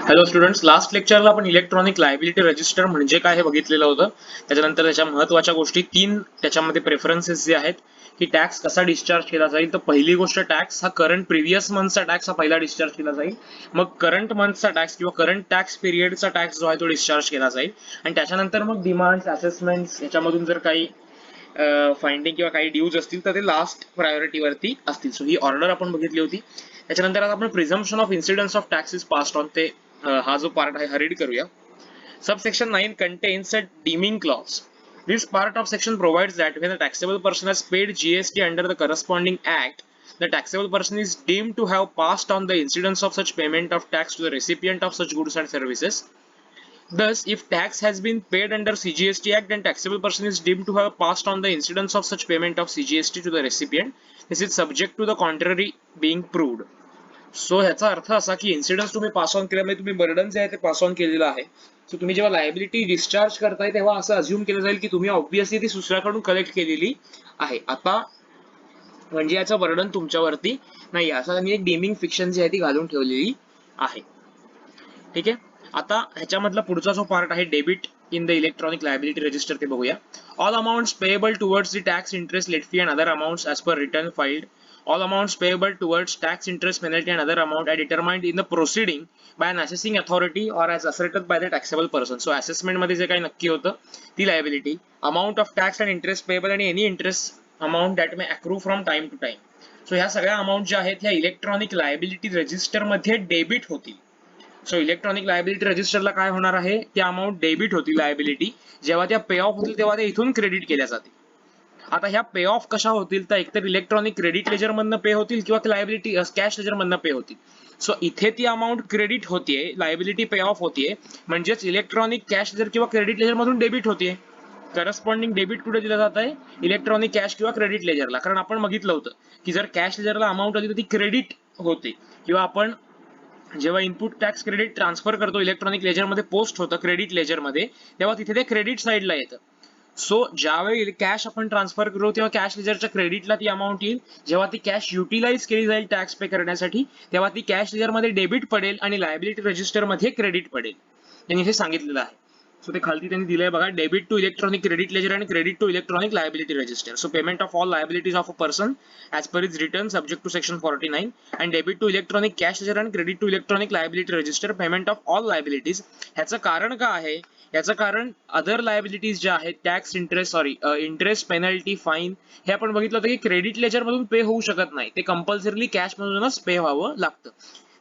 Hello students, last लेक्चरला आपण electronic liability register म्हणजे काय हे बघितलेलं होतं. त्याच्यानंतर त्याच्या महत्त्वाच्या गोष्टी तीन त्याच्यामध्ये प्रेफरन्सेस जे आहेत की टॅक्स कसा डिस्चार्ज केला जाईल. तर पहिली गोष्ट, टॅक्स हा करंट प्रिव्हियस मंथचा टॅक्स हा पहिला डिस्चार्ज केला जाईल. मग करंट मंथचा टॅक्स किंवा करंट टॅक्स पिरियडचा टॅक्स जो आहे तो डिस्चार्ज केला जाईल. आणि त्याच्यानंतर मग डिमांड्स, असेसमेंट्स याच्यामधून जर काही फाइंडिंग किंवा काही ड्यूज असतील तर ते लास्ट प्रायोरिटीवरती असतील. सो ही ऑर्डर आपण बघितली होती. त्याच्यानंतर आता आपण presumption of incidence of taxes passed on ते हा जो पार्ट आहे हा रीड करूया. Subsection 9 contains a deeming clause. This part of section provides that when a taxable person has paid GST under the corresponding act, the taxable person is deemed to have passed on the incidence of such payment of tax to the recipient of such goods and services. Thus, if tax has been paid under CGST Act, then taxable person is deemed to have passed on the incidence of such payment of CGST to the recipient. This is subject to the contrary being proved. So ह्याचा अर्थ असा की incidence तुम्ही pass on केल्यामुळे तुम्ही burden जे आहे ते पास ऑन केलेलं आहे. सो तुम्ही जेव्हा लायबिलिटी डिस्चार्ज करताय तेव्हा असं अज्युम केलं जाईल की तुम्ही ऑब्व्हियसली ती दुसऱ्याकडून कलेक्ट केलेली आहे. आता म्हणजे याचं बर्डन तुमच्यावरती नाही, असं त्यांनी एक डीमिंग फिक्शन जी आहे ती घालून ठेवलेली आहे. ठीक आहे. आता ह्याच्यामधला पुढचा जो पार्ट आहे debit in the electronic liability register ते बघूया. All amounts payable towards the tax, interest, late fee and other amounts as per return filed. All amounts payable towards tax, interest, penalty and other amount are determined in the proceeding by an assessing authority or as asserted by the taxable person. So assessment मध्ये जे काही नक्की होतं ती liability, amount of tax and interest payable आणि any interest amount that may accrue from time to time. So ह्या सगळ्या amount ज्या आहेत ह्या इलेक्ट्रॉनिक लायबिलिटी रजिस्टर मध्ये डेबिट होतील. सो इलेक्ट्रॉनिक लायबिलिटी रजिस्टरला काय होणार आहे, त्या अमाउंट डेबिट होतील लायबिलिटी. जेव्हा त्या पे ऑफ होतील तेव्हा ते इथून क्रेडिट केल्या जातील. आता ह्या पे ऑफ कशा होतील तर एकतर इलेक्ट्रॉनिक क्रेडिट लेजर मधनं पे होतील किंवा लायबिलिटी कॅश लेजर मधनं पे होतील. सो इथे ती अमाऊंट क्रेडिट होतीये, लायबिलिटी पे ऑफ होतीये, म्हणजेच इलेक्ट्रॉनिक कॅश लेजर किंवा क्रेडिट लेजर मधून डेबिट होतीये. करस्पॉन्डिंग डेबिट कुठे दिलं जात आहे, इलेक्ट्रॉनिक कॅश किंवा क्रेडिट लेजरला. कारण आपण बघितलं होतं की जर कॅश लेजरला अमाऊंट आली तर ती क्रेडिट होते, किंवा आपण जेव्हा इनपुट टॅक्स क्रेडिट ट्रान्सफर करतो इलेक्ट्रॉनिक लेजर मध्ये पोस्ट होतं क्रेडिट लेजर मध्ये, तेव्हा तिथे ते क्रेडिट साईडला येतं. सो ज्यावेळी कॅश आपण ट्रान्सफर करू तेव्हा कॅश लेजरच्या क्रेडिटला ती अमाऊंट येईल. जेव्हा ती कॅश युटिलाइज केली जाईल टॅक्स पे करण्यासाठी तेव्हा ती कॅश लेजर मध्ये डेबिट पडेल आणि लायबिलिटी रजिस्टर मध्ये क्रेडिट पडेल. त्यांनी हे सांगितलेलं आहे. सो ते खालती त्यांनी दिलंय बघा, debit to electronic credit ledger आणि credit to electronic liability register. So payment of all liabilities of a person as per is return subject to section 49 and debit to electronic cash ledger and credit to electronic liability register payment of all liabilities. ह्याचं कारण काय आहे, याचं कारण other liabilities ज्या आहेत tax, interest, penalty, fine, हे आपण बघितलं होतं की क्रेडिट लेजर मधून पे होऊ शकत नाही, ते कंपल्सरीली कॅश मधूनच पे व्हावं लागतं.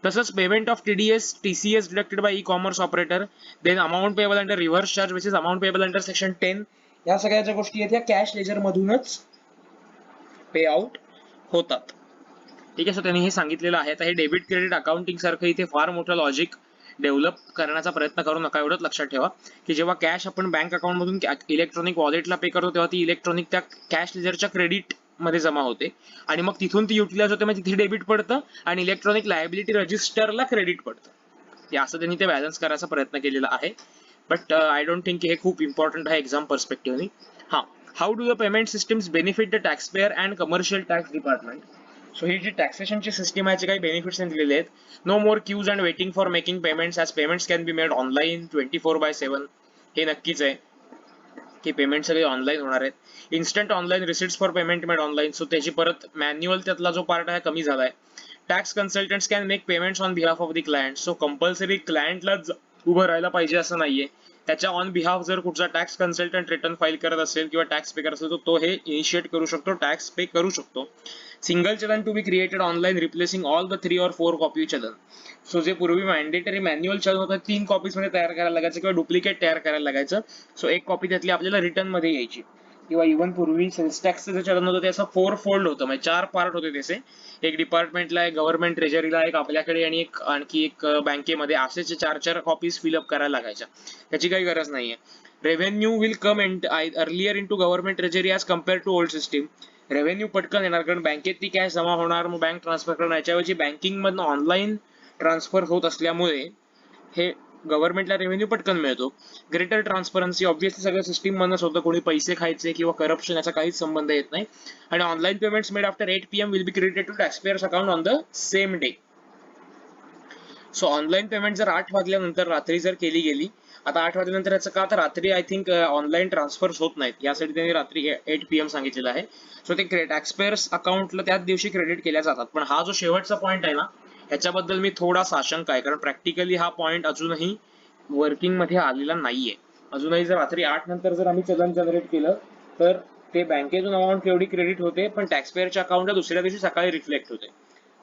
तसंच payment of TDS, TCS deducted by e commerce operator, then amount payable under reverse charge which is amount payable under section 10, या सगळ्या ज्या गोष्टी आहेत या कॅश लेजर मधूनच पे आउट होतात. ठीक आहे. सो त्यांनी हे सांगितलेलं आहे. तर हे डेबिट क्रेडिट अकाउंटिंग सारखं इथे फार मोठं लॉजिक डेव्हलप करण्याचा प्रयत्न करू नका. एवढंच लक्षात ठेवा की जेव्हा कॅश आपण बँक अकाउंट मधून इलेक्ट्रॉनिक वॉलेटला पे करतो तेव्हा ती इलेक्ट्रॉनिक त्या कॅश लेजरच्या क्रेडिट मध्ये जमा होते आणि मग तिथून ती युटिलाइज होते, म्हणजे तिथे डेबिट पडतं आणि इलेक्ट्रॉनिक लायबिलिटी रजिस्टरला क्रेडिट पडतं. ते असं त्यांनी ते बॅलन्स करायचा प्रयत्न केलेला आहे. बट आय डोंट थिंक हे खूप इम्पॉर्टंट आहे एक्झाम पर्स्पेक्टिव्हनी. हा, how do the payment systems benefit the taxpayer and commercial tax department. So ही जी टॅक्सेशनची सिस्टीम आहे काही बेनिफिट्स दिलेले आहेत. No more queues and waiting for making payments as payments can be made online 24/7. हे नक्कीच आहे की पेमेंट सगळे ऑनलाईन होणार आहेत. Instant online receipts for payment made online. So त्याची परत मॅन्युअल त्यातला जो पार्ट आहे कमी झालाय. Tax consultants can make payments on behalf of the client. So compulsory क्लायंटलाच उभं राहायला पाहिजे असं नाहीये. त्याच्या ऑन बिहाफ जर कुठचा टॅक्स कन्सल्टंट रिटर्न फाईल करत असेल किंवा टॅक्स पे करत असेल तर तो हे इनिशिएट करू शकतो, टॅक्स पे करू शकतो. Single challan to be created online replacing all the 3 or 4 copy challan. So जे पूर्वी मॅन्डेटरी मॅन्युअल चलन होतं 3 कॉपीज मध्ये तयार करायला लागायचं किंवा डुप्लिकेट तयार करायला लागायचं. सो एक कॉपी त्यातली आपल्याला रिटर्न मध्ये यायची. किंवा इव्हन पूर्वी सेल्स टॅक्सचं जे चलन होतं ते असं 4 फोल्ड होतं, म्हणजे 4 पार्ट होते त्याचे. एक डिपार्टमेंटला, एक गव्हर्नमेंट ट्रेजरीला, एक आपल्याकडे आणि एक आणखी एक बँकेमध्ये, असेच 4 कॉपीज फिलअप करायला लागायच्या. त्याची काही गरज नाहीये. Revenue will come earlier into government treasury as compare to old system. Revenue पटकन येणार कारण बँकेत ती कॅश जमा होणार, मग बँक ट्रान्सफर करणार. याच्याऐवजी बँकिंग मधनं ऑनलाईन ट्रान्सफर होत असल्यामुळे हे गव्हर्नमेंटला रेव्हेन्यू पटकन मिळतो. ग्रेटर ट्रान्सपरन्सी, ऑब्व्हियसली सगळं सिस्टीम मधनच होतं, कोणी पैसे खायचे किंवा करप्शन याचा काहीच संबंध येत नाही. आणि online payments made after 8 PM will be credited to taxpayers account on the same day. So online payment जर 8 वाजल्यानंतर रात्री जर केली गेली, आता 8 वाजल्यानंतर याचं का, तर रात्री आय थिंक ऑनलाईन ट्रान्सफर्स होत नाहीत, यासाठी त्यांनी रात्री 8 PM सांगितलेलं आहे. सो ते टॅक्स पेयर्स अकाउंटला त्याच दिवशी क्रेडिट केल्या जातात. पण हा जो शेवटचा पॉईंट आहे ना, ह्याच्याबद्दल मी थोडा साशंक आहे, कारण प्रॅक्टिकली हा पॉईंट अजूनही वर्किंग मध्ये आलेला नाहीये. अजूनही जर रात्री 8 नंतर जर आम्ही चलन जनरेट केलं तर ते बँकेतून अमाऊंट केवढी क्रेडिट होते, पण टॅक्स पेयरच्या अकाउंटला दुसऱ्या दिवशी सकाळी रिफ्लेक्ट होते.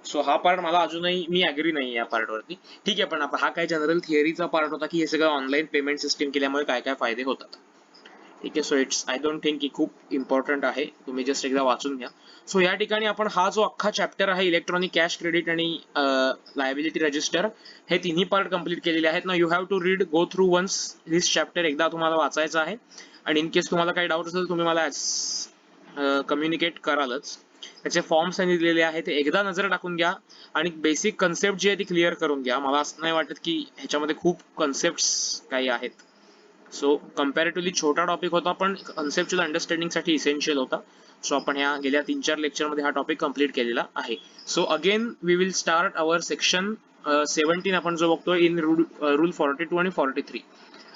सो हा पार्ट मला अजूनही मी अग्री नाही या पार्टवरती. ठीक आहे, पण हा काय जनरल थिअरीचा पार्ट होता की हे सगळं ऑनलाईन पेमेंट सिस्टीम केल्यामुळे काय काय फायदे होतात. ठीक आहे, so it's I don't think की खूप इम्पॉर्टंट आहे, तुम्ही जस्ट एकदा वाचून घ्या. सो या ठिकाणी आपण हा जो अख्खा चॅप्टर आहे इलेक्ट्रॉनिक कॅश क्रेडिट आणि लायबिलिटी रजिस्टर, हे तिन्ही पार्ट कंप्लीट केलेले आहेत ना. You have to read go through once this chapter, एकदा तुम्हाला वाचायचं आहे. आणि इन केस तुम्हाला काही डाऊट असेल तुम्ही मला कम्युनिकेट करालच. त्याचे फॉर्म सांगितलेले आहे ते एकदा नजर टाकून घ्या आणि बेसिक कन्सेप्ट जी आहे ती क्लिअर करून घ्या. मला असं नाही वाटत की ह्याच्यामध्ये खूप कन्सेप्ट्स काही आहेत. सो कम्पॅरेटिव्हली छोटा टॉपिक होता, पण कन्सेप्च्युअल अंडरस्टँडिंगसाठी इसेन्शियल होता. सो आपण ह्या गेल्या 3-4 लेक्चरमध्ये हा टॉपिक कम्प्लीट केलेला आहे. So again we will start our section 17 आपण जो बघतोय इन रूल 42 आणि 43.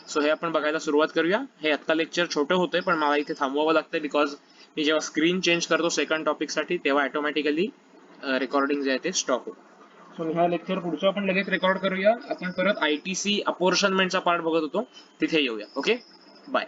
सो हे आपण बघायला सुरुवात करूया. हे आत्ता लेक्चर छोटं होतंय, पण मला इथे थांबवावं लागतंय बिकॉज मी जेव्हा स्क्रीन चेंज करतो सेकंड टॉपिकसाठी तेव्हा ऑटोमॅटिकली रेकॉर्डिंग जे आहे ते स्टॉप होतं. सो हा लेक्चर पुढचा आपण लगेच रेकॉर्ड करूया. आपण परत ITC अपोर्शनमेंटचा पार्ट बघत होतो, तिथे येऊया. Okay, bye.